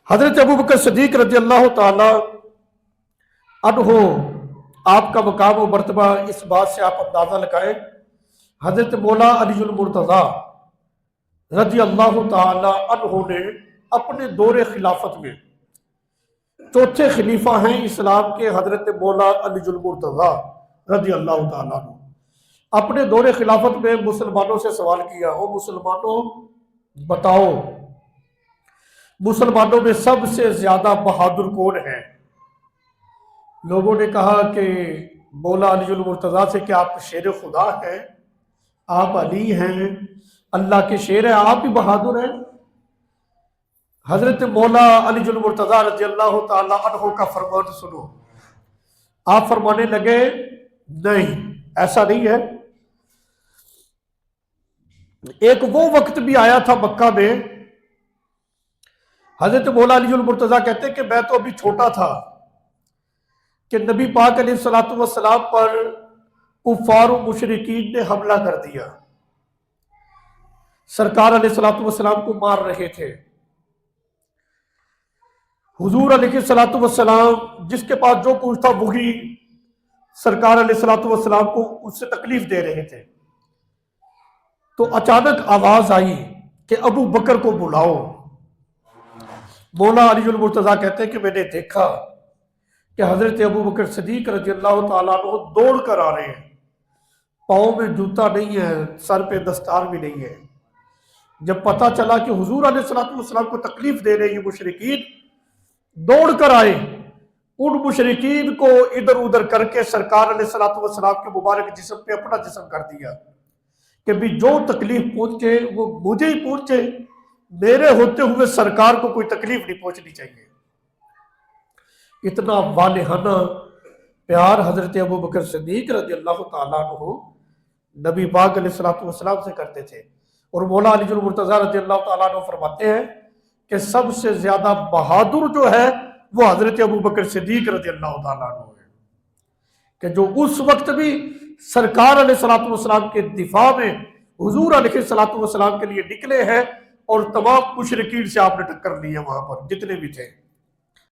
حضرت ابو بکر صدیق رضی اللہ تعالی عنہ، آپ کا مقام و مرتبہ اس بات سے آپ اندازہ لگائیں، حضرت مولا علی المرتضیٰ رضی اللہ تعالی عنہ نے اپنے دور خلافت میں، چوتھے خلیفہ ہیں اسلام کے حضرت مولا علی المرتضیٰ رضی اللہ تعالیٰ عنہ، اپنے دور خلافت میں مسلمانوں سے سوال کیا، او مسلمانوں بتاؤ مسلمانوں میں سب سے زیادہ بہادر کون ہے؟ لوگوں نے کہا کہ مولا علی المرتضیٰ سے کہ آپ شیر خدا ہیں، آپ علی ہیں، اللہ کے شیر ہیں، آپ بھی بہادر ہیں۔ حضرت مولا علی المرتضیٰ رضی اللہ تعالی عنہ کا فرمان سنو، آپ فرمانے لگے نہیں ایسا نہیں ہے۔ ایک وہ وقت بھی آیا تھا مکہ میں، حضرت مولا علی المرتضیٰ کہتے ہیں کہ میں تو ابھی چھوٹا تھا کہ نبی پاک علیہ الصلوۃ والسلام پر کفار و مشرکین نے حملہ کر دیا، سرکار علیہ الصلوۃ والسلام کو مار رہے تھے۔ حضور علیہ الصلوۃ والسلام جس کے پاس جو کچھ تھا وہی سرکار علیہ الصلوۃ والسلام کو اس سے تکلیف دے رہے تھے۔ تو اچانک آواز آئی کہ ابو بکر کو بلاؤ۔ مولا علی المرتضیٰ کہتے ہیں کہ میں نے دیکھا کہ حضرت ابو بکر صدیق رضی اللہ تعالیٰ عنہ دوڑ کر آ رہے ہیں، پاؤں میں جوتا نہیں ہے، سر پہ دستار بھی نہیں ہے۔ جب پتہ چلا کہ حضور علیہ الصلوۃ والسلام کو تکلیف دے رہے ہیں مشرکین، دوڑ کر آئے، ان مشرکین کو ادھر ادھر کر کے سرکار علیہ الصلوۃ والسلام کے مبارک جسم پہ اپنا جسم کر دیا کہ بھی جو تکلیف پہنچے وہ مجھے ہی پہنچے، میرے ہوتے ہوئے سرکار کو کوئی تکلیف نہیں پہنچنی چاہیے۔ اتنا والہانہ پیار حضرت ابو بکر صدیق رضی اللہ تعالیٰ عنہ نبی پاک علیہ الصلوۃ والسلام سے کرتے تھے۔ اور مولا علی المرتضیٰ رضی اللہ تعالیٰ عنہ فرماتے ہیں کہ سب سے زیادہ بہادر جو ہے وہ حضرت ابو بکر صدیق رضی اللہ تعالیٰ عنہ ہے، کہ جو اس وقت بھی سرکار علیہ الصلوۃ والسلام کے دفاع میں حضور علیہ الصلوۃ والسلام کے لیے نکلے ہیں، اور تمام مشرکین سے آپ نے ٹکر لی ہے وہاں پر جتنے بھی تھے۔